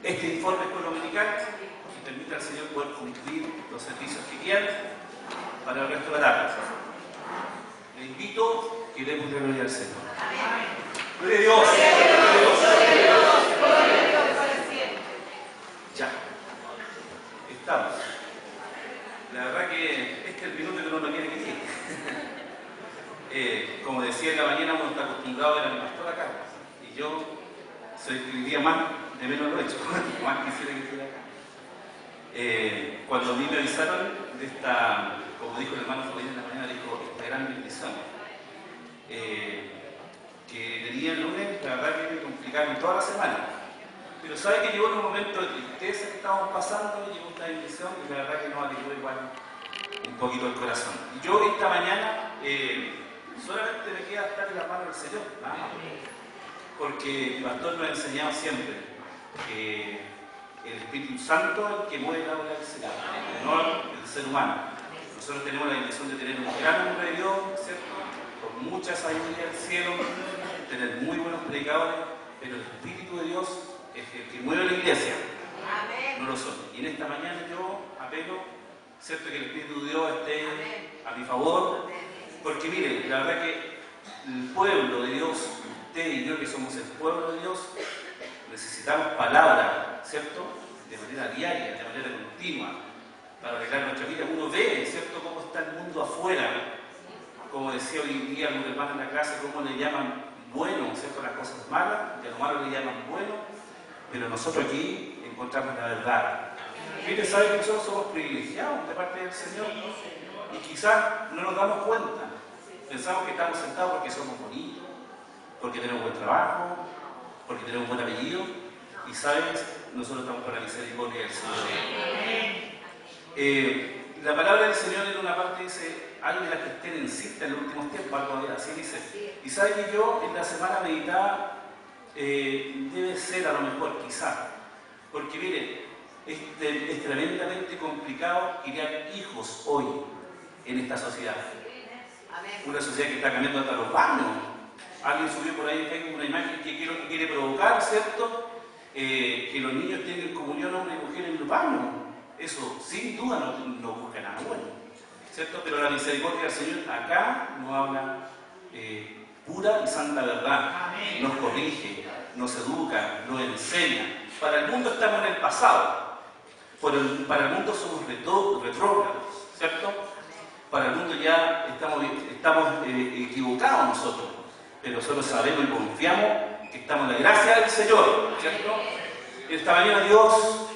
este informe escuela dominical que permita al Señor poder cumplir los servicios que quieran para el resto de la tarde. Le invito que demos la gloria al Señor. ¡Gloria a Dios! Ya, estamos. La verdad que este es el minuto que uno no quiere que llegue. Como decía en la mañana, uno está acostumbrado a ver a mi pastor acá. Y yo soy el día más de menos lo he hecho, más quisiera que estuviera acá. Cuando a mí me avisaron de esta, como dijo el hermano Fabián en la mañana, dijo, esta gran bendición, que tenía el lunes, la verdad que me complicaron toda la semana. Pero sabe que llegó en un momento de tristeza que estábamos pasando, llegó esta bendición y la verdad que nos alegró igual un poquito el corazón. Y yo esta mañana solamente me queda estar en las manos del Señor, porque el pastor nos ha enseñado siempre que el Espíritu Santo es el que mueve la obra del Señor, no el ser humano. Nosotros tenemos la bendición de tener un gran hombre de Dios, ¿cierto? Con mucha sabiduría del cielo, tener muy buenos predicadores, pero el Espíritu de Dios es el que mueve la iglesia, no lo son. Y en esta mañana yo apelo, ¿cierto?, que el Espíritu de Dios esté a mi favor, porque miren, la verdad que el pueblo de Dios, usted y yo que somos el pueblo de Dios, necesitamos palabra, ¿cierto?, de manera diaria, de manera continua, para arreglar nuestra vida. Uno ve, ¿cierto?, cómo está el mundo afuera, como decía hoy día algún hermano en la clase, cómo le llaman bueno, ¿cierto?, las cosas malas, y a lo malo le llaman bueno, pero nosotros aquí encontramos la verdad. Mire, sabe que nosotros somos privilegiados de parte del Señor, y quizás no nos damos cuenta. Pensamos que estamos sentados porque somos bonitos, porque tenemos buen trabajo, porque tenemos buen apellido, y sabes, nosotros estamos para la misericordia del Señor. La palabra del Señor en una parte dice, hay de las que estén en cinta en los últimos tiempos, algo así dice. Y sabe que yo en la semana meditada debe ser a lo mejor, quizás, porque mire, es tremendamente complicado criar hijos hoy en esta sociedad. Una sociedad que está cambiando hasta los baños. Alguien subió por ahí en Facebook una imagen que quiere provocar, ¿cierto? Que los niños tengan comunión hombre y mujer en los baños. Eso sin duda no busca nada bueno, ¿cierto? Pero la misericordia del Señor acá nos habla pura y santa verdad. Nos corrige, nos educa, nos enseña. Para el mundo estamos en el pasado. Para el mundo somos retrógrados, ¿cierto? Para el mundo ya estamos equivocados nosotros, pero nosotros sabemos y confiamos que estamos en la gracia del Señor, ¿cierto? Esta mañana Dios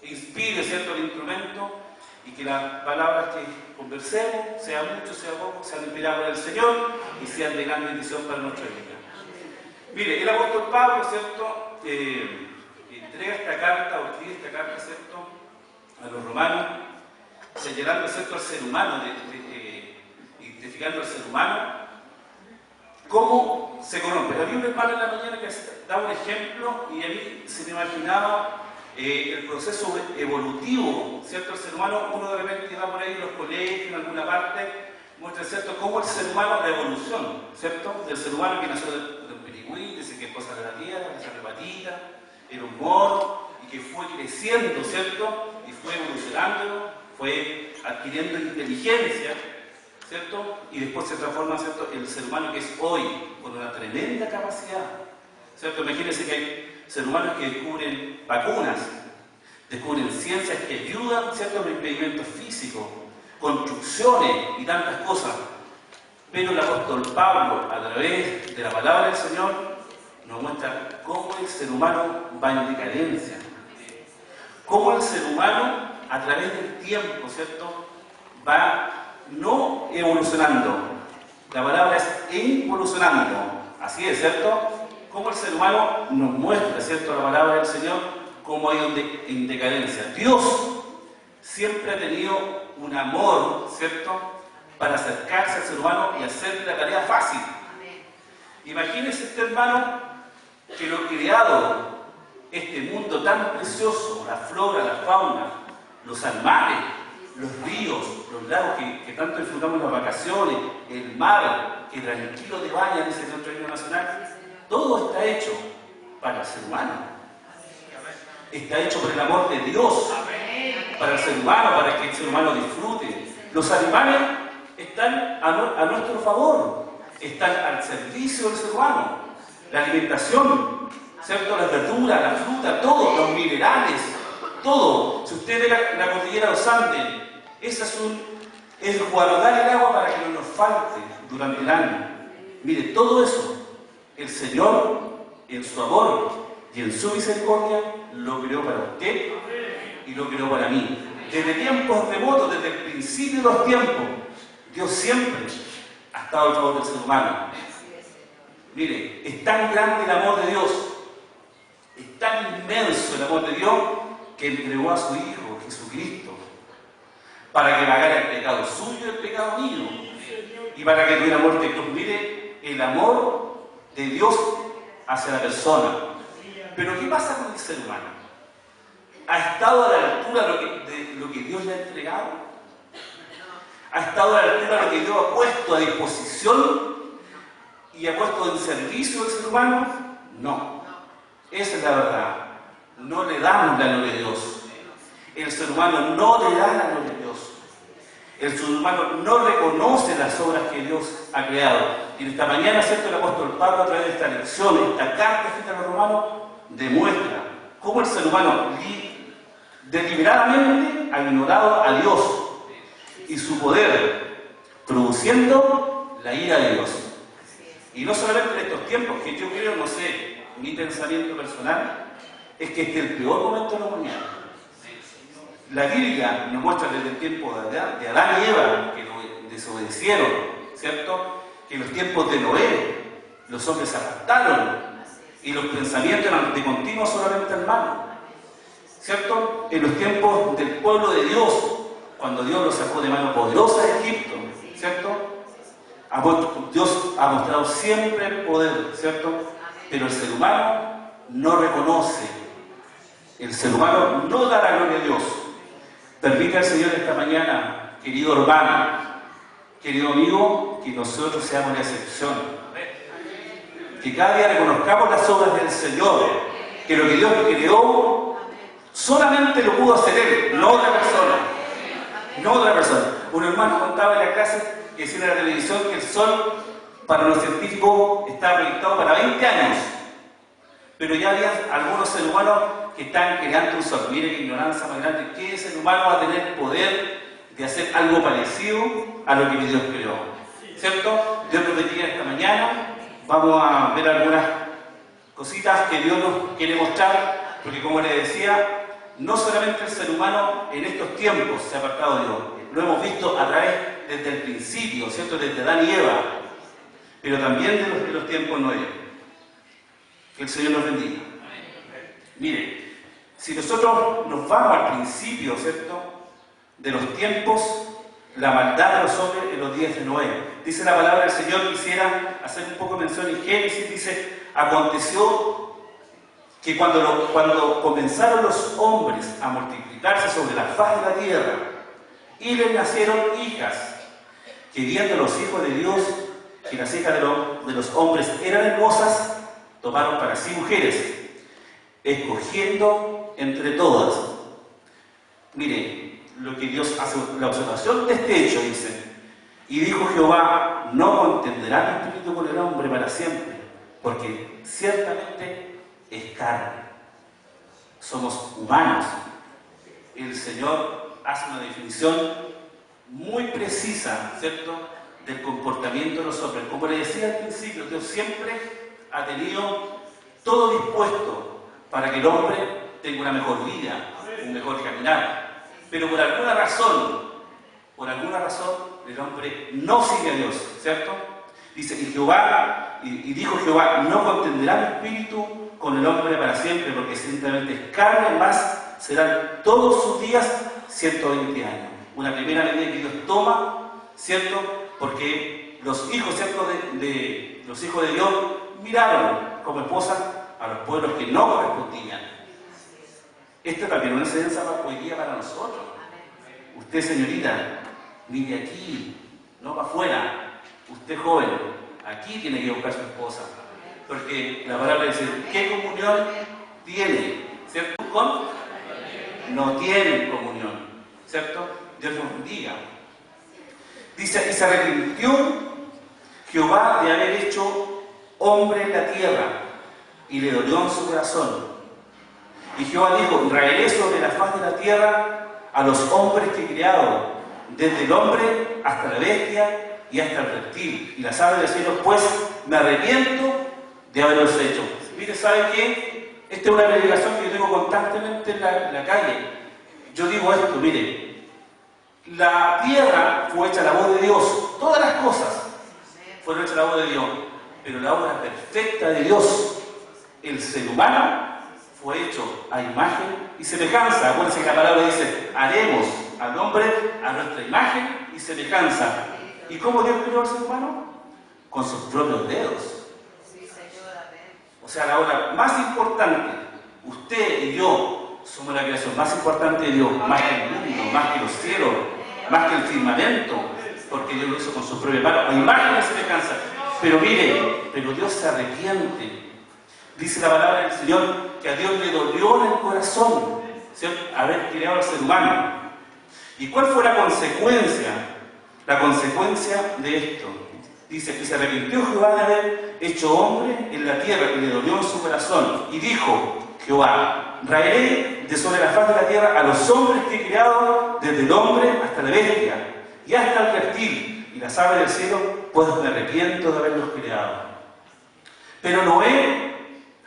inspire, ¿cierto?, el instrumento y que las palabras que conversemos, sea mucho, sea poco, sean inspiradas por el Señor y sean de gran bendición para nuestra vida. Mire, el apóstol Pablo, ¿cierto?, entrega esta carta, o escribe esta carta, ¿cierto?, a los romanos, señalando, ¿cierto?, al ser humano, identificando al ser humano, cómo se corrompe. Había un hermano en la mañana que daba un ejemplo y a mí se me imaginaba el proceso evolutivo, ¿cierto?, el ser humano. Uno de repente va por ahí en los colegios, en alguna parte, muestra, ¿cierto?, cómo el ser humano, la evolución, ¿cierto?, del ser humano que nació de un pirigüí, dice que es cosa de la tierra, que se patita, era un mono, y que fue creciendo, ¿cierto?, y fue evolucionando, fue adquiriendo inteligencia, ¿cierto?, y después se transforma, ¿cierto?, el ser humano que es hoy, con una tremenda capacidad, ¿cierto? Imagínense que hay seres humanos que descubren vacunas, descubren ciencias que ayudan, ¿cierto?, a los impedimentos físicos, construcciones y tantas cosas. Pero el apóstol Pablo, a través de la palabra del Señor, nos muestra cómo el ser humano va en decadencia, cómo el ser humano, a través del tiempo, ¿cierto?, va no evolucionando. La palabra es involucionando. Así es, ¿cierto? Cómo el ser humano nos muestra, ¿cierto?, la palabra del Señor, cómo ha ido en decadencia. Dios siempre ha tenido un amor, ¿cierto?, para acercarse al ser humano y hacerle la tarea fácil. Imagínese este hermano que lo creado, este mundo tan precioso, la flora, la fauna, los animales, los ríos, los lagos que tanto disfrutamos en las vacaciones, el mar, que tranquilo te baña, dice nuestro himno nacional, todo está hecho para el ser humano. está hecho por el amor de Dios para el ser humano, para que el ser humano disfrute. Los animales están a nuestro favor, están al servicio del ser humano. La alimentación, ¿cierto? Las verduras, la fruta, todo, los minerales, todo. Si usted ve la cordillera de los Andes, esa es guardar el agua para que no nos falte durante el año. Mire, todo eso, el Señor, en su amor y en su misericordia, lo creó para usted y lo creó para mí. Desde tiempos remotos, desde el principio de los tiempos, Dios siempre ha estado al favor del ser humano. Mire, es tan grande el amor de Dios, es tan inmenso el amor de Dios, que entregó a su Hijo, Jesucristo, para que pagara el pecado suyo y el pecado mío, y para que tuviera muerte en cruz. Mire, el amor de Dios hacia la persona. Pero ¿qué pasa con el ser humano? ¿Ha estado a la altura de lo que Dios le ha entregado? ¿Ha estado a la altura de lo que Dios ha puesto a disposición y ha puesto en servicio del ser humano? No. Esa es la verdad. No le damos la gloria a Dios. El ser humano no le da la gloria a Dios. El ser humano no reconoce las obras que Dios ha creado. Y esta mañana, ¿cierto? El apóstol Pablo, a través de esta lección, esta carta escrita a los romanos, demuestra cómo el ser humano deliberadamente ha ignorado a Dios y su poder, produciendo la ira de Dios. Y no solamente en estos tiempos, que yo creo, no sé, mi pensamiento personal, es que este es el peor momento de la humanidad. La Biblia nos muestra desde el tiempo de Adán y Eva, que lo desobedecieron, ¿cierto? Que en los tiempos de Noé, los hombres se apartaron y los pensamientos eran de continuo solamente al mal, ¿cierto? En los tiempos del pueblo de Dios, cuando Dios los sacó de mano poderosa de Egipto, ¿cierto? Dios ha mostrado siempre el poder, ¿cierto? Pero el ser humano no reconoce, el ser humano no da la gloria a Dios. Permita al Señor esta mañana, querido hermano, querido amigo, que nosotros seamos la excepción. Que cada día reconozcamos las obras del Señor, que lo que Dios creó solamente lo pudo hacer Él, no otra persona. No otra persona. Un hermano contaba en la clase que decía en la televisión que el Sol, para los científicos, está proyectado para 20 años. Pero ya había algunos seres humanos que están creando un sol. Miren qué ignorancia más grande. ¿Qué ser humano va a tener el poder de hacer algo parecido a lo que Dios creó? ¿Cierto? Dios nos bendiga esta mañana. Vamos a ver algunas cositas que Dios nos quiere mostrar, porque como les decía, no solamente el ser humano en estos tiempos se ha apartado de Dios, lo hemos visto a través desde el principio, ¿cierto? Desde Adán y Eva, pero también de los tiempos Noé. Que el Señor nos bendiga. Mire, si nosotros nos vamos al principio, ¿cierto?, de los tiempos, la maldad de los hombres en los días de Noé. Dice la palabra del Señor, quisiera hacer un poco de mención en Génesis, dice, aconteció que cuando comenzaron los hombres a multiplicarse sobre la faz de la tierra, y les nacieron hijas, que viendo los hijos de Dios, que las hijas de los hombres eran hermosas, tomaron para sí mujeres, escogiendo entre todas. Mire, lo que Dios hace, la observación de este hecho, dice, y dijo Jehová, no contenderá mi espíritu con el hombre para siempre, porque ciertamente es carne. Somos humanos. El Señor hace una definición muy precisa, ¿cierto?, del comportamiento de los hombres. Como le decía al principio, Dios siempre ha tenido todo dispuesto para que el hombre tenga una mejor vida, un mejor caminar. Pero por alguna razón, el hombre no sigue a Dios, ¿cierto? Dice, y dijo Jehová, no contenderá mi espíritu con el hombre para siempre, porque ciertamente es carne, más serán todos sus días 120 años. Una primera medida que Dios toma, ¿cierto? Porque los hijos, ¿cierto?, los hijos de Dios miraron como esposa a los pueblos que no correspondían. Esto también es una enseñanza hoy día para nosotros. Usted, señorita, mire aquí, no para afuera. Usted, joven, aquí tiene que buscar su esposa. Porque la palabra dice, ¿qué comunión tiene? ¿Cierto? con no tienen comunión, ¿cierto? Dios nos bendiga. Dice, y se arrepintió Jehová de haber hecho hombre en la tierra, y le dolió en su corazón. Y Jehová dijo, raeré sobre la faz de la tierra a los hombres que he creado, desde el hombre hasta la bestia y hasta el reptil, y las aves del cielo, pues me arrepiento de haberlos hecho. Mire, ¿sabe qué? Esta es una predicación que yo tengo constantemente en la calle. Yo digo esto, mire, la tierra fue hecha a la voz de Dios, todas las cosas fueron hechas a la voz de Dios, pero la obra perfecta de Dios, el ser humano, fue hecho a imagen y semejanza. Acuérdense que la palabra dice, haremos al hombre a nuestra imagen y semejanza. ¿Y cómo Dios creó al ser humano? Con sus propios dedos. O sea, la obra más importante, usted y yo somos la creación más importante de Dios, más que el mundo, más que los cielos, más que el firmamento, porque Dios lo hizo con sus propias manos, a imagen y semejanza. Pero mire, pero Dios se arrepiente. Dice la palabra del Señor que a Dios le dolió en el corazón, ¿cierto?, haber creado al ser humano. ¿Y cuál fue la consecuencia? La consecuencia de esto. Dice que se arrepintió Jehová de haber hecho hombre en la tierra, y le dolió en su corazón. Y dijo Jehová, raeré de sobre la faz de la tierra a los hombres que he creado, desde el hombre hasta la bestia, y hasta el reptil, y las aves del cielo, pues me arrepiento de haberlos creado. Pero Noé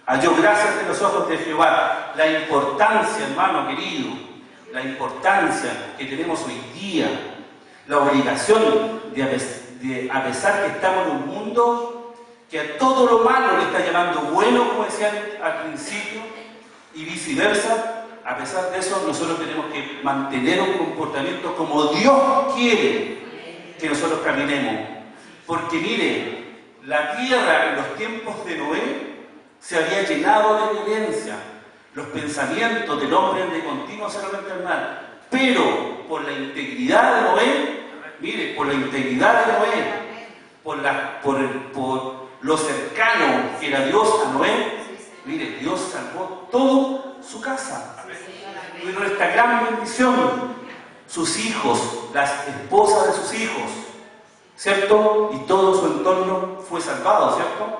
halló gracia ante los ojos de Jehová. La importancia, hermano querido, la importancia que tenemos hoy día, la obligación de, a pesar que estamos en un mundo que a todo lo malo le está llamando bueno, como decían al principio, y viceversa, a pesar de eso, nosotros tenemos que mantener un comportamiento como Dios quiere que nosotros caminemos. Porque mire, la tierra en los tiempos de Noé se había llenado de violencia. Los pensamientos del hombre de continuo solamente al mal. Pero por la integridad de Noé, mire, por la integridad de Noé, por lo cercano que era Dios a Noé, mire, Dios salvó toda su casa. Tuvieron esta gran bendición. Sus hijos, las esposas de sus hijos, ¿cierto? Y todo su entorno fue salvado, ¿cierto?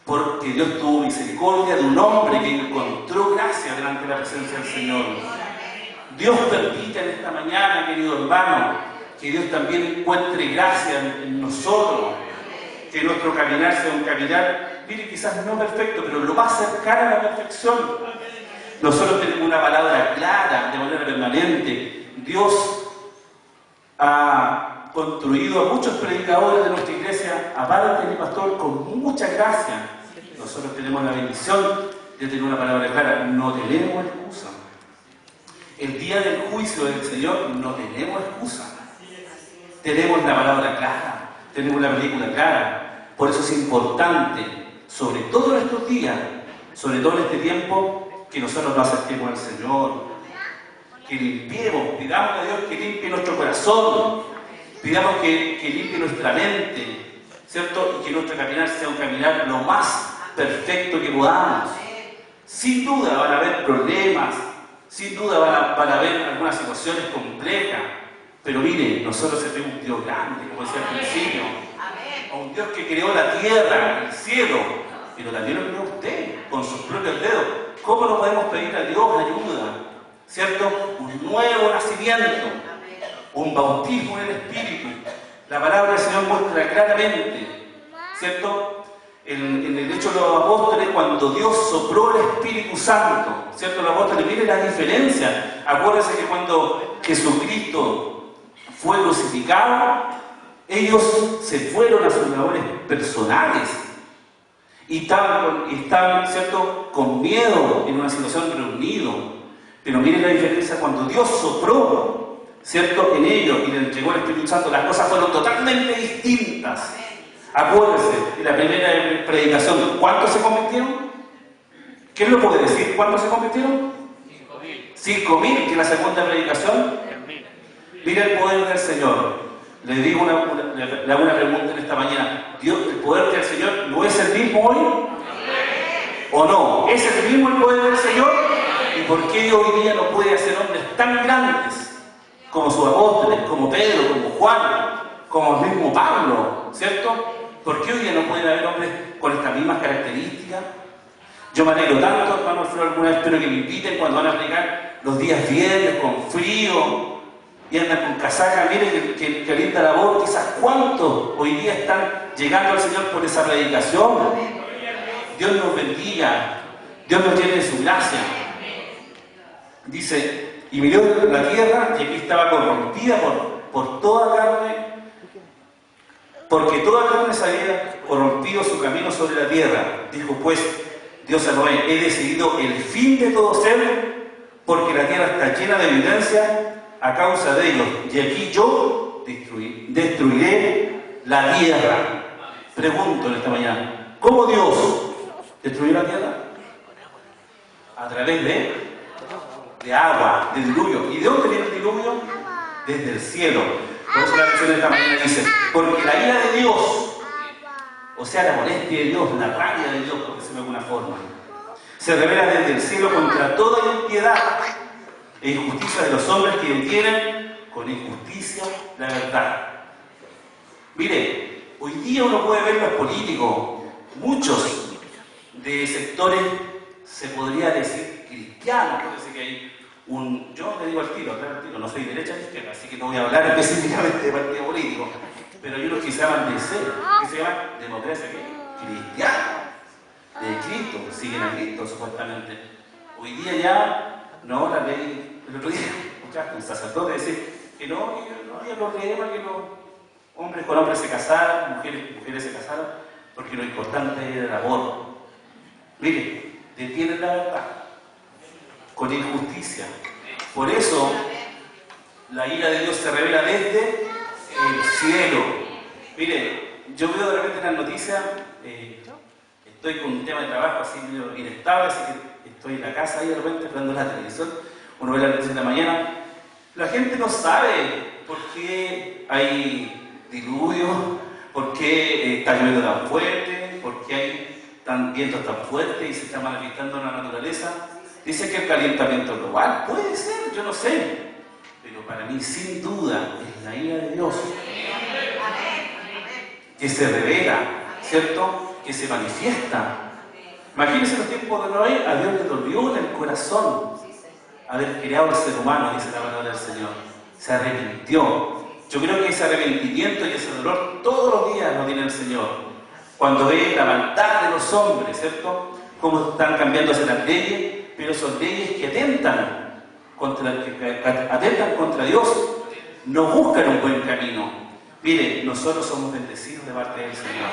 Porque Dios tuvo misericordia de un hombre que encontró gracia delante de la presencia del Señor. Dios permite en esta mañana, querido hermano, que Dios también encuentre gracia en nosotros, que nuestro caminar sea un caminar, mire, quizás no perfecto, pero lo más cercano a la perfección. Nosotros tenemos una palabra clara, de manera permanente. Dios ha construido a muchos predicadores de nuestra iglesia, aparte de mi pastor, con mucha gracia. Nosotros tenemos la bendición de tener una palabra clara. No tenemos excusa. El día del juicio del Señor no tenemos excusa. Tenemos la palabra clara, tenemos la película clara. Por eso es importante, sobre todo en estos días, sobre todo en este tiempo, que nosotros nos acerquemos al Señor, que limpiemos, pidamos a Dios que limpie nuestro corazón, pidamos que limpie nuestra mente, ¿cierto? Y que nuestro caminar sea un caminar lo más perfecto que podamos. Sin duda van a haber problemas, sin duda van a haber algunas situaciones complejas, pero mire, nosotros tenemos un Dios grande, como decía al principio, a un Dios que creó la tierra, el cielo, pero también lo creó usted con sus propios dedos. ¿Cómo no podemos pedir a Dios ayuda? ¿Cierto? Un nuevo nacimiento, un bautismo en el Espíritu. La palabra del Señor muestra claramente, ¿cierto? En el Hecho de los Apóstoles, cuando Dios sopló el Espíritu Santo, ¿cierto? Los apóstoles, miren la diferencia. Acuérdense que cuando Jesucristo fue crucificado, ellos se fueron a sus labores personales y estaban, ¿cierto?, con miedo en una situación reunidos. Pero miren la diferencia cuando Dios sopló, ¿cierto?, en ellos y le entregó el Espíritu Santo, las cosas fueron totalmente distintas. Acuérdense, en la primera predicación, ¿cuántos se convirtieron? ¿Quién lo puede decir? ¿Cuántos se convirtieron? 5.000. ¿Y en la segunda predicación? Mira el poder del Señor. Le digo le hago una pregunta en esta mañana. ¿Dios, el poder del Señor no es el mismo hoy? ¿O no? ¿Es el mismo el poder del Señor? ¿Y ¿Por qué hoy día no puede hacer hombres tan grandes como sus apóstoles, como Pedro, como Juan, como el mismo Pablo, ¿cierto? ¿Por qué hoy día no pueden haber hombres con estas mismas características? Yo me alegro tanto, hermano Alfredo, alguna vez espero que me inviten cuando van a predicar los días viernes con frío y andan con casaca, miren que calienta la voz, quizás cuántos hoy día están llegando al Señor por esa predicación. Dios nos bendiga, Dios nos llene de su gracia. Dice, y miró la tierra y aquí estaba corrompida por toda carne, porque toda carne se había corrompido su camino sobre la tierra. Dijo pues Dios a Noé, he decidido el fin de todo ser, porque la tierra está llena de violencia a causa de ellos, y aquí yo destruiré la tierra. Pregunto en esta mañana, ¿cómo Dios destruyó la tierra? A través de agua, del diluvio. ¿Y de dónde viene el diluvio? Desde el cielo. Por eso la versión de esta mañana dice, porque la ira de Dios, o sea, la molestia de Dios, la rabia de Dios, por decirlo de alguna forma, se revela desde el cielo contra toda impiedad e injusticia de los hombres que detienen con injusticia la verdad. Mire, hoy día uno puede ver los políticos, muchos de sectores, se podría decir cristianos, parece que hay yo le digo al tiro, no soy derecha ni izquierda, así que no voy a hablar específicamente de partido político, pero hay unos que se llaman DC, que se llaman democracia cristiana, de Cristo, siguen a Cristo supuestamente. Hoy día ya, no, la ley, el otro día, escuchaste un sacerdote decir que no había problema que los hombres con hombres se casaran, mujeres se casaran, porque lo importante era el amor. Mire, detienen la verdad con injusticia. Por eso la ira de Dios se revela desde el cielo. Mire, yo veo de repente en las noticias, estoy con un tema de trabajo así medio inestable, así que estoy en la casa y de repente prendo la televisión, uno ve la televisión de la mañana, la gente no sabe por qué hay diluvio, por qué está lloviendo tan fuerte, por qué hay vientos tan fuertes y se está manifestando en la naturaleza. Dice que el calentamiento global, puede ser, yo no sé, pero para mí sin duda es la ira de Dios que se revela, ¿cierto? Que se manifiesta. Imagínense los tiempos de Noé, a Dios le dolió en el corazón haber creado al ser humano, dice la palabra del Señor. Se arrepintió. Yo creo que ese arrepentimiento y ese dolor todos los días lo tiene el Señor. Cuando ve la maldad de los hombres, ¿cierto? Cómo están cambiándose las leyes, pero son leyes que atentan contra Dios, no buscan un buen camino. Mire, nosotros somos bendecidos de parte del Señor.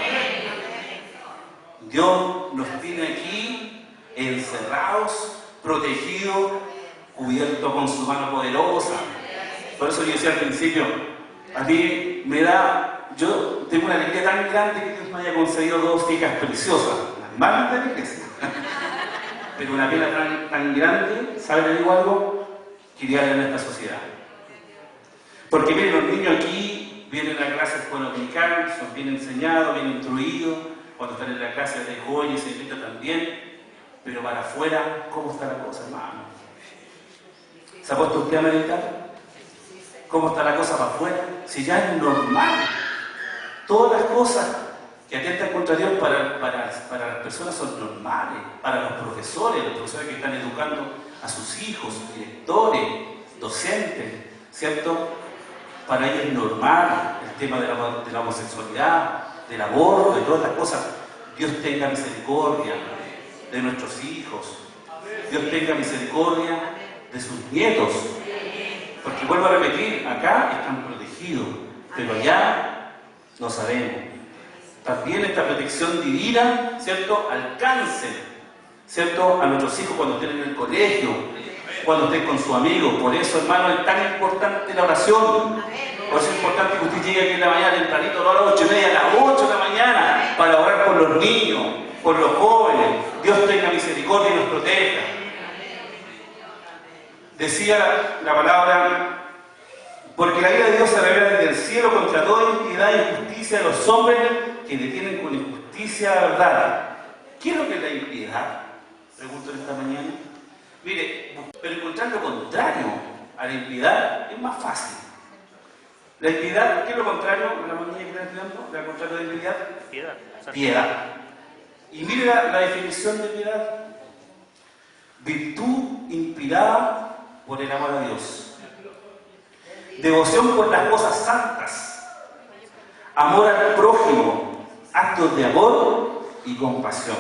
Dios nos tiene aquí encerrados, protegidos, cubiertos con su mano poderosa. Por eso yo decía al principio, a mí me da, yo tengo una alegría tan grande que Dios me haya concedido dos hijas preciosas, las más de la iglesia. Pero una pena tan grande, ¿saben? Le digo algo, quería en esta sociedad. Porque miren, los niños aquí vienen a clases con dominical, son bien enseñados, bien instruidos, cuando están en la clase de jóvenes se invita también, pero para afuera, ¿cómo está la cosa, hermano? ¿Se ha puesto usted a meditar? ¿Cómo está la cosa para afuera? Si ya es normal, todas las cosas que atentan contra Dios para las personas son normales, para los profesores que están educando a sus hijos, directores, docentes, ¿cierto? Para ellos es normal el tema de la homosexualidad, del aborto, de todas las cosas. Dios tenga misericordia de nuestros hijos, Dios tenga misericordia de sus nietos, porque vuelvo a repetir, acá están protegidos, pero allá no sabemos. También esta protección divina, ¿cierto?, alcance, ¿cierto?, a nuestros hijos cuando estén en el colegio, cuando estén con sus amigos. Por eso, hermano, es tan importante la oración. Por eso es importante que usted llegue aquí en la mañana tempranito, no a las 8:30, a las 8 de la mañana, para orar por los niños, por los jóvenes. Dios tenga misericordia y nos proteja. Decía la palabra, porque la ira de Dios se revela desde el cielo contra toda impiedad e injusticia de los hombres que detienen con injusticia la verdad. ¿Qué es lo que es la impiedad? Pregunto en esta mañana. Mire, pero encontrar lo contrario a la impiedad es más fácil. La impiedad, ¿qué es lo contrario? La manía que está estudiando, ¿lo contrario de la impiedad? Piedad. Piedad. Y mire la definición de piedad. Virtud inspirada por el amor a Dios. Devoción por las cosas santas. Amor al prójimo. Actos de amor y compasión.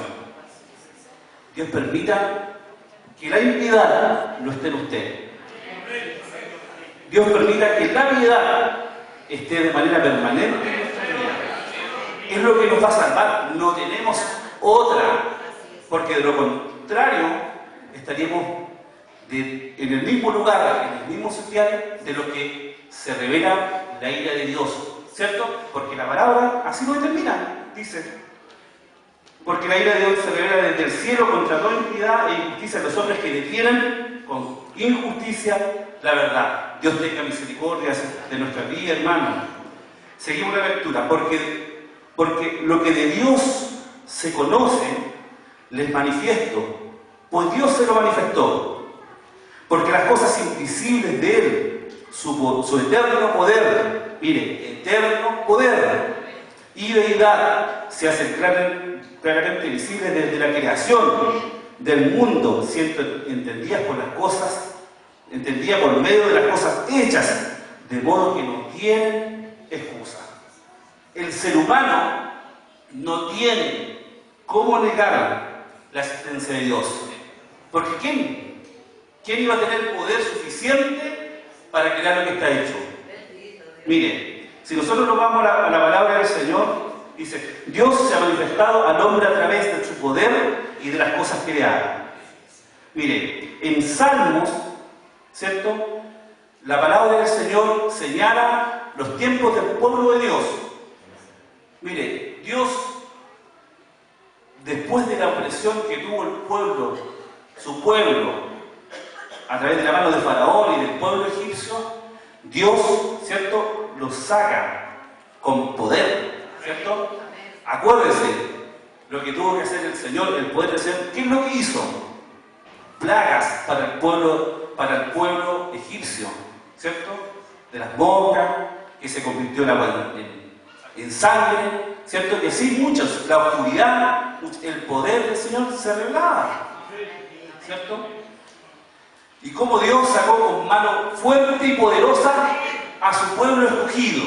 Dios permita que la impiedad no esté en usted. Dios permita que la piedad esté de manera permanente en nuestra vida. Es lo que nos va a salvar. No tenemos otra. Porque de lo contrario, estaríamos en el mismo lugar, en el mismo sitial de lo que se revela la ira de Dios. ¿Cierto? Porque la palabra así lo determina. Dice: porque la ira de Dios se revela desde el cielo contra toda impiedad e injusticia de los hombres que detienen con injusticia la verdad. Dios tenga misericordia de nuestra vida, hermanos. Seguimos la lectura. Porque lo que de Dios se conoce, les manifiesto, pues Dios se lo manifestó. Porque las cosas invisibles de Él, su eterno poder, mire, eterno poder y deidad, se hacen claramente visibles desde la creación del mundo, siendo entendidas por las cosas, entendida por medio de las cosas hechas, de modo que no tienen excusa. El ser humano no tiene cómo negar la existencia de Dios. Porque ¿quién iba a tener poder suficiente para crear lo que está hecho? Mire, si nosotros nos vamos a la palabra del Señor, dice: Dios se ha manifestado al hombre a través de su poder y de las cosas creadas. Mire, en Salmos, ¿cierto?, la palabra del Señor señala los tiempos del pueblo de Dios. Mire, Dios, después de la opresión que tuvo el pueblo, su pueblo, a través de la mano de Faraón y del pueblo egipcio, Dios, ¿cierto?, los saca con poder, ¿cierto? Acuérdese lo que tuvo que hacer el Señor, el poder del Señor. ¿Qué es lo que hizo? Plagas para el pueblo egipcio, ¿cierto? De las moscas, que se convirtió en sangre, ¿cierto? Que sí, muchos, la oscuridad, el poder del Señor se revelaba, ¿cierto? Y cómo Dios sacó con mano fuerte y poderosa a su pueblo escogido.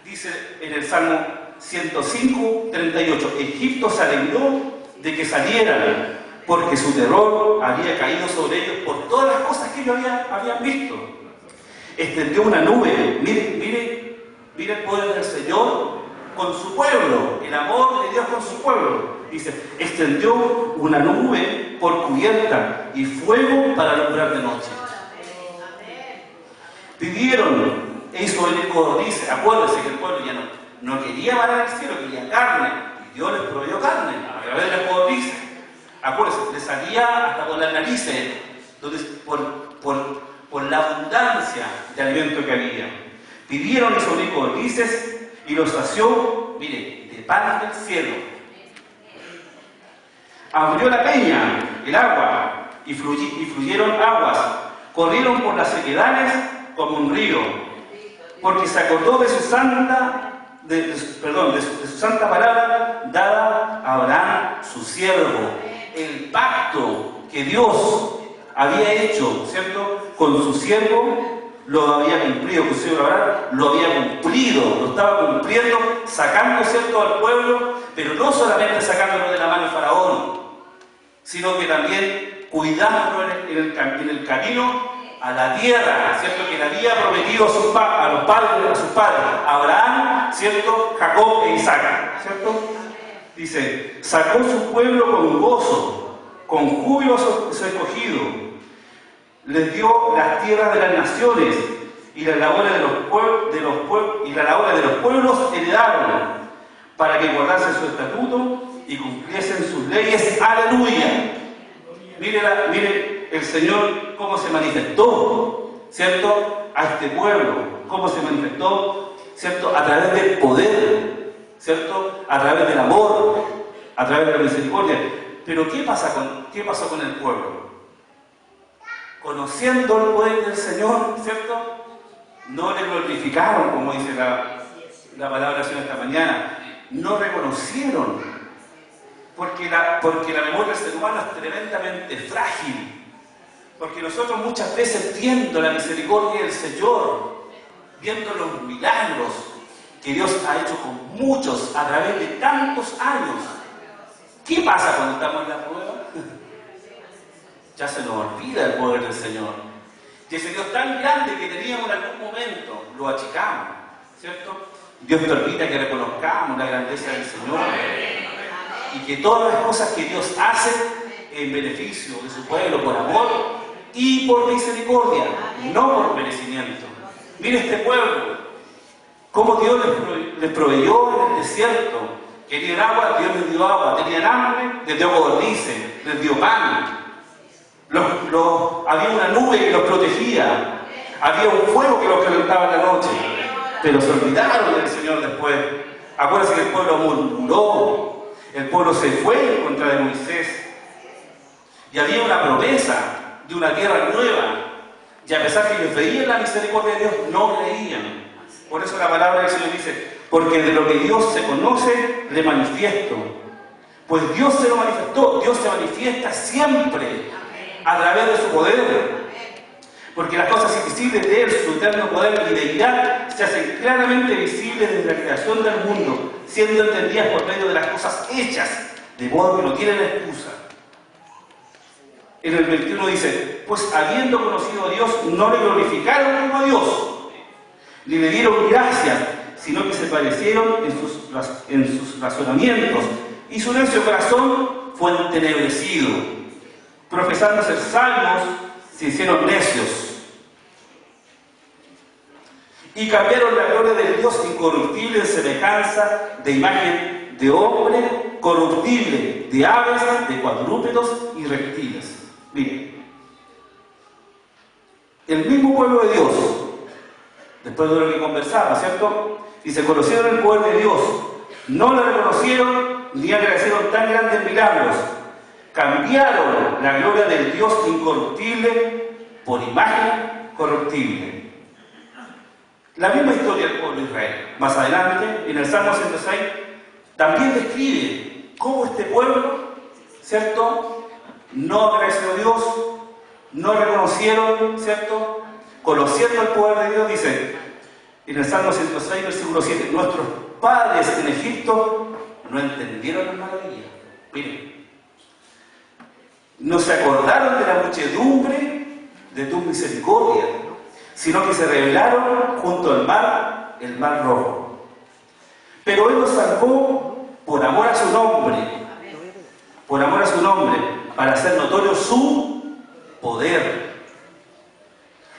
Dice en el Salmo 105, 38, Egipto se alegró de que salieran, porque su terror había caído sobre ellos por todas las cosas que ellos habían visto. Extendió una nube. Mire el poder del Señor con su pueblo, el amor de Dios con su pueblo. Dice: extendió una nube por cubierta y fuego para alumbrar de noche. Pidieron, e hizo el codorniz. Acuérdense que el pueblo ya no quería maná del cielo, quería carne, y Dios les proveyó carne a través de las codornices. Acuérdense, les salía hasta por las narices, por la abundancia de alimento que había. Pidieron y sobre codornices y los sació, mire, de pan del cielo. Abrió la peña, el agua, y fluyeron aguas, corrieron por las sequedales como un río, porque se acordó de su santa palabra dada a Abraham, su siervo. El pacto que Dios había hecho, ¿cierto?, con su siervo, lo había cumplido, con su siervo Abraham, lo había cumplido, lo estaba cumpliendo, sacando, ¿cierto?, al pueblo, pero no solamente sacándolo de la mano de Faraón, sino que también cuidándolo en el camino a la tierra, ¿cierto?, que le había prometido a sus padres, Abraham, ¿cierto?, Jacob e Isaac, ¿cierto? Dice: sacó su pueblo con gozo, con júbilo a su escogido, les dio las tierras de las naciones y las labores de los pueblos heredaron, para que guardasen su estatuto y cumpliesen sus leyes. ¡Aleluya! Mire el Señor cómo se manifestó, ¿cierto?, a este pueblo, cómo se manifestó, ¿cierto?, a través del poder, ¿cierto?, a través del amor, a través de la misericordia. Pero ¿qué pasó con el pueblo? conociendo el poder del Señor, ¿cierto? No le glorificaron, como dice la palabra del Señor esta mañana. No reconocieron, porque la memoria del ser humano es tremendamente frágil. Porque nosotros muchas veces, viendo la misericordia del Señor, viendo los milagros que Dios ha hecho con muchos a través de tantos años, ¿qué pasa cuando estamos en la prueba? Ya se nos olvida el poder del Señor. Y ese Dios tan grande que teníamos en algún momento, lo achicamos, ¿cierto? Dios permite que reconozcamos la grandeza del Señor y que todas las cosas que Dios hace en beneficio de su pueblo, por amor y por misericordia, no por merecimiento. Mire este pueblo, cómo Dios les proveyó en el desierto. Querían agua, Dios les dio agua. Tenían hambre, les dio codornices, les dio pan. Había una nube que los protegía. Había un fuego que los calentaba en la noche. Pero se olvidaron del Señor después. Acuérdense que el pueblo murmuró. El pueblo se fue en contra de Moisés. Y había una promesa de una tierra nueva. Y a pesar que ellos veían la misericordia de Dios, no creían. Por eso la palabra del Señor dice, porque de lo que Dios se conoce, le manifiesto. Pues Dios se lo manifestó, Dios se manifiesta siempre a través de su poder. Porque las cosas invisibles de Él, su eterno poder y deidad, se hacen claramente visibles desde la creación del mundo, siendo entendidas por medio de las cosas hechas, de modo que no tienen excusa. En el 21 dice, pues habiendo conocido a Dios, no le glorificaron como a Dios, ni le dieron gracias, sino que se parecieron en sus razonamientos, y su necio corazón fue entenebrecido. Profesando ser sabios, se hicieron necios. Y cambiaron la gloria del Dios incorruptible en semejanza de imagen de hombre, corruptible, de aves, de cuadrúpedos y reptiles. Miren, el mismo pueblo de Dios, después de lo que conversaba, ¿cierto? Y se conocieron el poder de Dios, no lo reconocieron ni agradecieron tan grandes milagros. Cambiaron la gloria del Dios incorruptible por imagen corruptible. La misma historia del pueblo de Israel. Más adelante, en el Salmo 106, también describe cómo este pueblo, ¿cierto?, no agradeció a Dios, no reconocieron, ¿cierto?, conociendo el poder de Dios, dice en el Salmo 106, versículo 7, nuestros padres en Egipto no entendieron las maravillas. Miren, no se acordaron de la muchedumbre de tu misericordia, sino que se rebelaron junto al mar, el mar rojo. Pero Él los salvó por amor a su nombre, para hacer notorio su poder.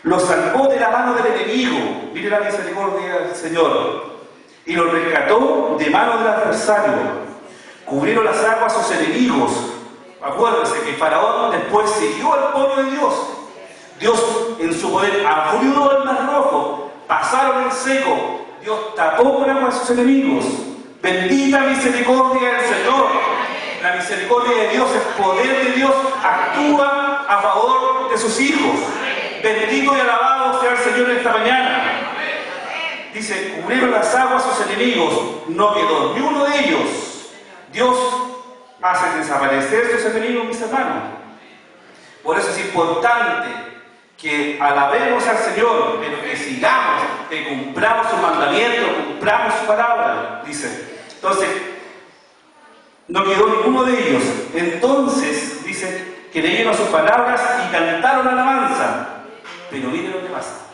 Los salvó de la mano del enemigo, mire la misericordia del Señor, y los rescató de mano del adversario. Cubrieron las aguas a sus enemigos. Acuérdense que Faraón después siguió al pueblo de Dios. Dios en su poder abrió el mar rojo, pasaron en seco, Dios tapó con agua a sus enemigos. Bendita misericordia del Señor. La misericordia de Dios, el poder de Dios actúa a favor de sus hijos. Bendito y alabado sea el Señor esta mañana. Dice, cubrieron las aguas a sus enemigos, no quedó ni uno de ellos. Dios hace desaparecer sus enemigos, mis hermanos. Por eso es importante que alabemos al Señor, pero que sigamos, que cumplamos su mandamiento, cumplamos su palabra, dice. Entonces, no quedó ninguno de ellos. Entonces, dice, creyeron sus palabras y cantaron alabanza. Pero miren lo que pasa.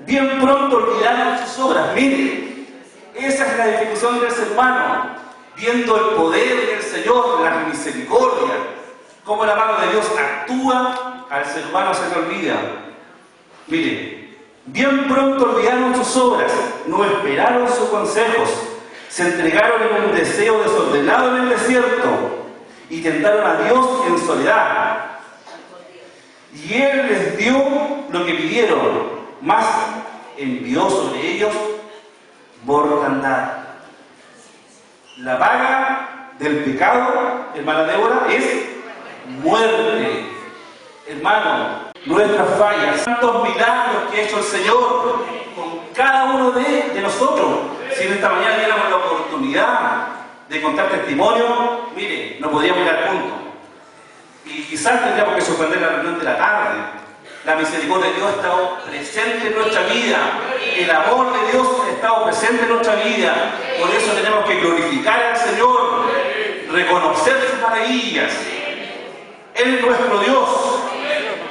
Bien pronto olvidaron sus obras. Miren, esa es la definición del ser humano. Viendo el poder del Señor, la misericordia, cómo la mano de Dios actúa, al ser humano se le olvida. Miren, bien pronto olvidaron sus obras, no esperaron sus consejos, se entregaron en un deseo desordenado en el desierto y tentaron a Dios en soledad. Y Él les dio lo que pidieron, más envió sobre ellos mortandad. La paga del pecado, hermana Débora, es muerte. Hermano, nuestras fallas, tantos milagros que ha hecho el Señor con cada uno de nosotros. Si en esta mañana diéramos la oportunidad de contar testimonio, mire, no podríamos ir al punto. Y quizás tendríamos que suspender la reunión de la tarde. La misericordia de Dios ha estado presente en nuestra vida. El amor de Dios ha estado presente en nuestra vida. Por eso tenemos que glorificar al Señor, reconocer sus maravillas. Él es nuestro Dios.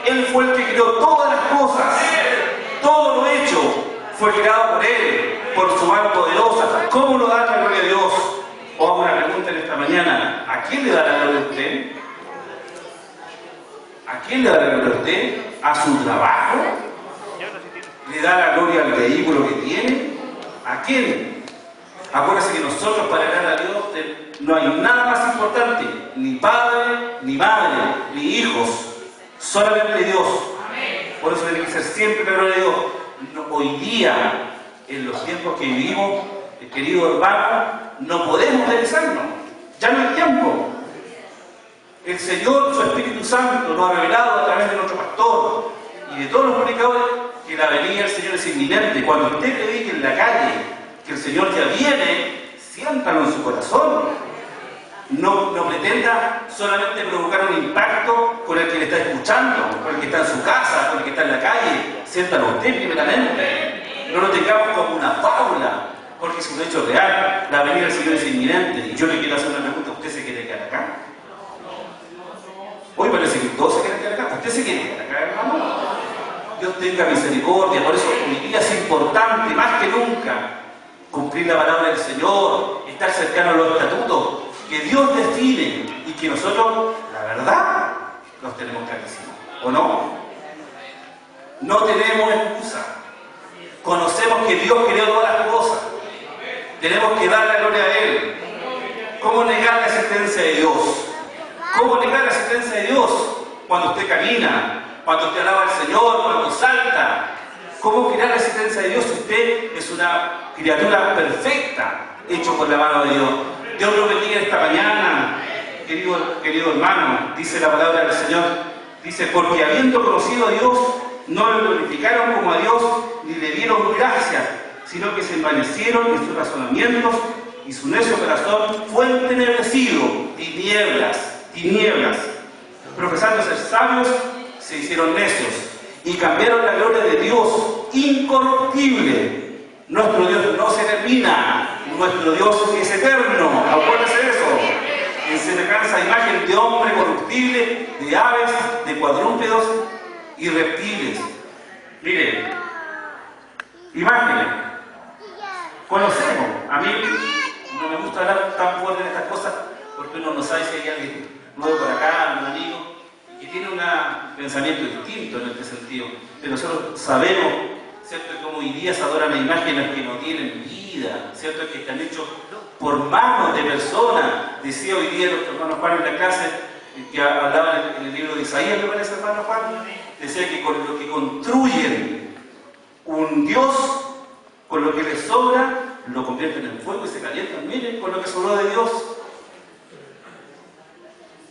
Él fue el que creó todas las cosas. Todo lo hecho fue creado por Él, por su mano poderosa. ¿Cómo no dar la gloria a Dios? O hago una pregunta en esta mañana. ¿A quién le da la gloria a usted? ¿A quién le da la gloria a usted? ¿A su trabajo? ¿Le da la gloria al vehículo que tiene? ¿A quién? Acuérdense que nosotros, para agradar a Dios, no hay nada más importante. Ni padre, ni madre, ni hijos. Solamente Dios. Por eso tiene que ser siempre la gloria de Dios. Hoy día, en los tiempos que vivimos, querido hermano, no podemos realizarnos. Ya no hay tiempo. El Señor, su Espíritu Santo, nos ha revelado a través de nuestro pastor y de todos los predicadores que la venida del Señor es inminente. Cuando usted predique en la calle que el Señor ya viene, siéntalo en su corazón. No pretenda solamente provocar un impacto con el que le está escuchando, con el que está en su casa, con el que está en la calle. Siéntalo usted primeramente. No lo tengamos como una fábula, porque es un hecho real. La venida del Señor es inminente. Y yo le quiero hacer una pregunta: ¿usted se quiere quedar acá? Hoy parece que todos se quieren quedar acá. ¿Usted se quiere quedar acá, hermano? Dios tenga misericordia. Por eso hoy día es importante, más que nunca, cumplir la palabra del Señor, estar cercano a los estatutos que Dios define y que nosotros, la verdad, los tenemos clarísimos. ¿O no? No tenemos excusa. Conocemos que Dios creó todas las cosas. Tenemos que dar la gloria a Él. ¿Cómo negar la existencia de Dios? ¿Cómo negar la existencia de Dios? Cuando usted camina, cuando usted alaba al Señor, cuando salta. ¿Cómo negar la existencia de Dios si usted es una criatura perfecta, hecho por la mano de Dios? Dios lo bendiga esta mañana, querido hermano. Dice la palabra del Señor, dice: porque habiendo conocido a Dios, no lo glorificaron como a Dios, ni le dieron gracias, sino que se envanecieron en sus razonamientos, y su necio corazón fue entenebrecido. Tinieblas, profesando ser sabios, se hicieron necios y cambiaron la gloria de Dios incorruptible. Nuestro Dios no se termina, nuestro Dios es eterno. Acuérdense de eso. En semejanza a imagen de hombre corruptible, de aves, de cuadrúpedos y reptiles. Miren, imágenes. Conocemos. A mí no me gusta hablar tan fuerte de estas cosas, porque uno no sabe si hay alguien nuevo por acá, un amigo, que tiene un pensamiento distinto en este sentido. Pero nosotros sabemos, ¿cierto?, que como hoy día se adoran a imágenes que no tienen vida, ¿cierto?, que están hechos por manos de personas. Decía hoy día nuestro hermano Juan en la clase, que hablaba en el libro de Isaías, ¿me parece, hermano Juan? Decía que con lo que construyen un Dios, con lo que les sobra, lo convierten en fuego y se calientan. Miren, con lo que sobró de Dios.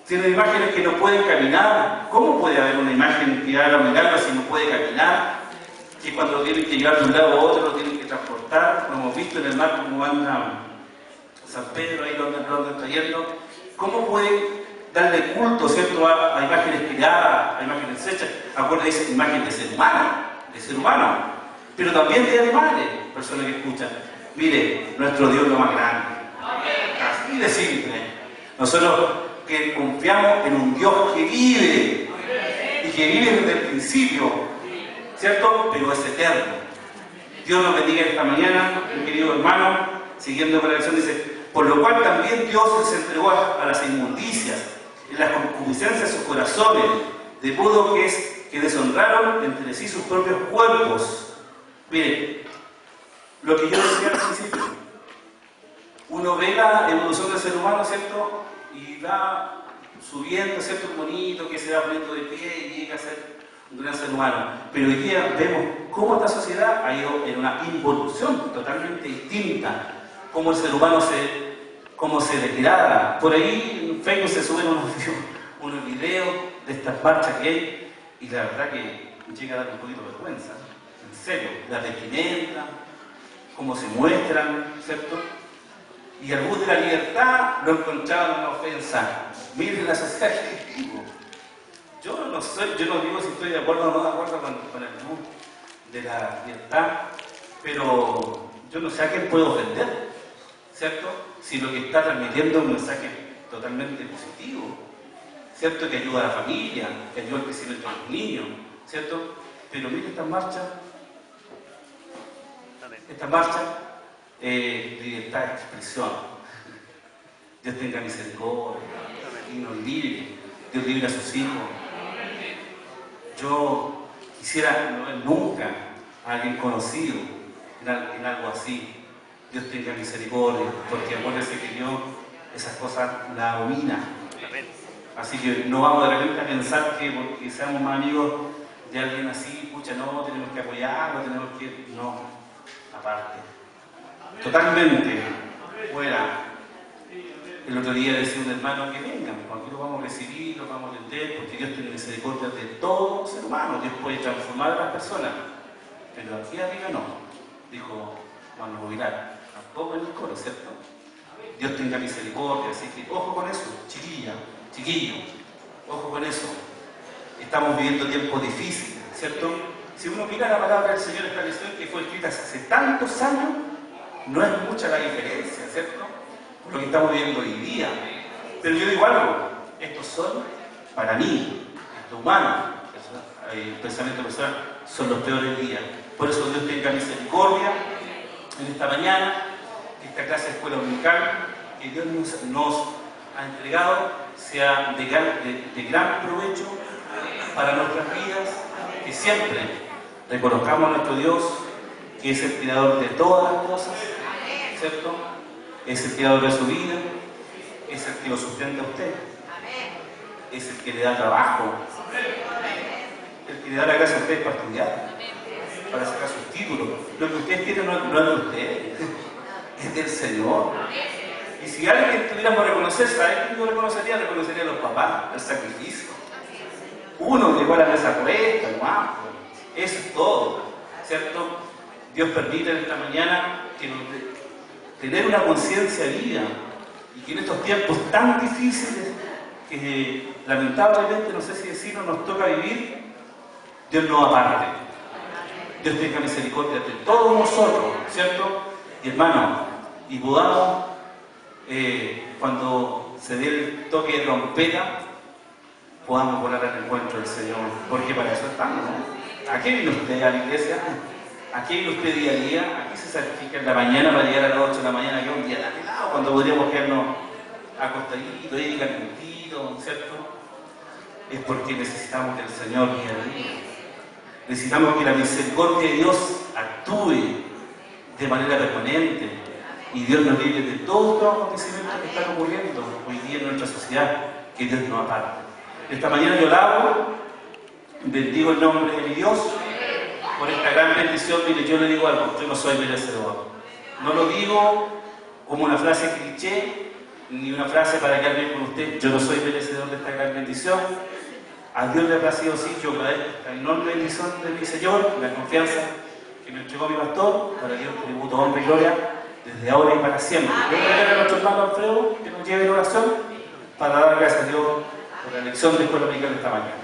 Tienen imágenes que no pueden caminar. ¿Cómo puede haber una imagen que haga milagros si no puede caminar? Que cuando tienen que llegar de un lado a otro lo tienen que transportar. Como hemos visto en el mar, como anda San Pedro, ahí lo andan trayendo. ¿Cómo pueden darle culto, ¿cierto?, a imágenes tiradas, a imágenes hechas? Acuérdense, esa imagen de ser humano, pero también de animales, personas que escuchan. Mire, nuestro Dios es lo más grande. Así de simple. Nosotros que confiamos en un Dios que vive, y que vive desde el principio, ¿cierto?, pero es eterno. Dios nos bendiga esta mañana, mi querido hermano. Siguiendo con la lección, dice: por lo cual también Dios les entregó a las inmundicias, en las concupiscencias de sus corazones, de modo que deshonraron entre sí sus propios cuerpos. Mire, lo que yo decía al principio, uno ve la evolución del ser humano, ¿cierto?, y va subiendo, ¿cierto?, un bonito que se va poniendo de pie y llega a ser un gran ser humano. Pero hoy día vemos cómo esta sociedad ha ido en una involución totalmente distinta, cómo el ser humano se degrada. Por ahí en Facebook se suben unos videos de estas marchas que hay, Y la verdad que llega a dar un poquito de vergüenza, en serio, la vestimenta, cómo se muestran, ¿cierto? Y el bus de la libertad lo encontraban una ofensa. Miren la sociedad que digo. Yo no digo si estoy de acuerdo o no de acuerdo con el bus de la libertad, pero yo no sé a quién puedo ofender, ¿cierto? Si lo que está transmitiendo es un mensaje totalmente positivo, ¿cierto? Que ayuda a la familia, que ayuda al crecimiento de los niños, ¿cierto? Pero miren esta marcha, libertad de expresión. Dios tenga misericordia y nos libre, Dios libre a sus hijos. Yo quisiera no ver nunca a alguien conocido en algo así. Dios tenga misericordia, porque acuérdense que Dios esas cosas las abomina. Así que no vamos de repente a pensar que porque seamos más amigos de alguien así, pucha, no, tenemos que apoyarlo, tenemos que... No, aparte. Totalmente fuera. El otro día decía un hermano que vengan, aquí lo vamos a recibir, lo vamos a atender, porque Dios tiene misericordia de todo ser humano, Dios puede transformar a las personas, pero aquí arriba no, dijo Juan Movilar, tampoco en el coro, ¿cierto? Dios tenga misericordia, así que ojo con eso, chiquillo, ojo con eso. Estamos viviendo tiempos difíciles, ¿cierto? Si uno mira la palabra del Señor estableció que fue escrita hace tantos años, no es mucha la diferencia, ¿cierto? Por lo que estamos viviendo hoy día. Pero yo digo algo, estos son, para mí, estos humanos, el pensamiento personal, son los peores días. Por eso Dios tenga misericordia en esta mañana, esta clase de escuela dominical que Dios nos ha entregado sea de gran provecho para nuestras vidas, que siempre reconozcamos a nuestro Dios, que es el creador de todas las cosas, ¿cierto? Es el creador de su vida, es el que lo sustenta a usted, es el que le da trabajo, el que le da la gracia a usted para estudiar, para sacar sus títulos. Lo que ustedes tienen no es de ustedes, es del Señor. Y si alguien tuviera por reconocer, ¿sabes quién lo reconocería? Reconocería a los papás, el sacrificio. Uno llegó a la mesa puesta, hermano. Eso es todo, ¿cierto? Dios permite en esta mañana que tener una conciencia viva y que en estos tiempos tan difíciles que lamentablemente, no sé si decirlo, nos toca vivir, Dios nos aparte. Dios tenga misericordia de todos nosotros, ¿cierto? Y hermano, y podamos, cuando se dé el toque de trompeta, podamos volar al encuentro del Señor, porque para eso estamos, ¿no? ¿A qué vino usted a la iglesia? ¿A qué vino usted día a día? ¿A qué se sacrifica en la mañana para llegar a las 8 de la mañana, que es un día tan helado, cuando podríamos quedarnos acostaditos, y calentitos, ¿cierto? Es porque necesitamos que el Señor día a día. Necesitamos que la misericordia de Dios actúe de manera permanente y Dios nos libre de todos los acontecimientos que están ocurriendo hoy día en nuestra sociedad, que Dios nos aparte. Esta mañana yo la hago, bendigo el nombre de mi Dios por esta gran bendición. Mire, yo le digo algo, yo no soy merecedor. No lo digo como una frase cliché, ni una frase para quedar bien con usted. Yo no soy merecedor de esta gran bendición. A Dios le ha placido así, yo agradezco esta enorme bendición de mi Señor, la confianza que me entregó mi pastor, para Dios tributo, honra y gloria, desde ahora y para siempre. Yo le pido a nuestro hermano Alfredo que nos lleve en oración para dar gracias a Dios por la lección de escuela dominical de esta mañana.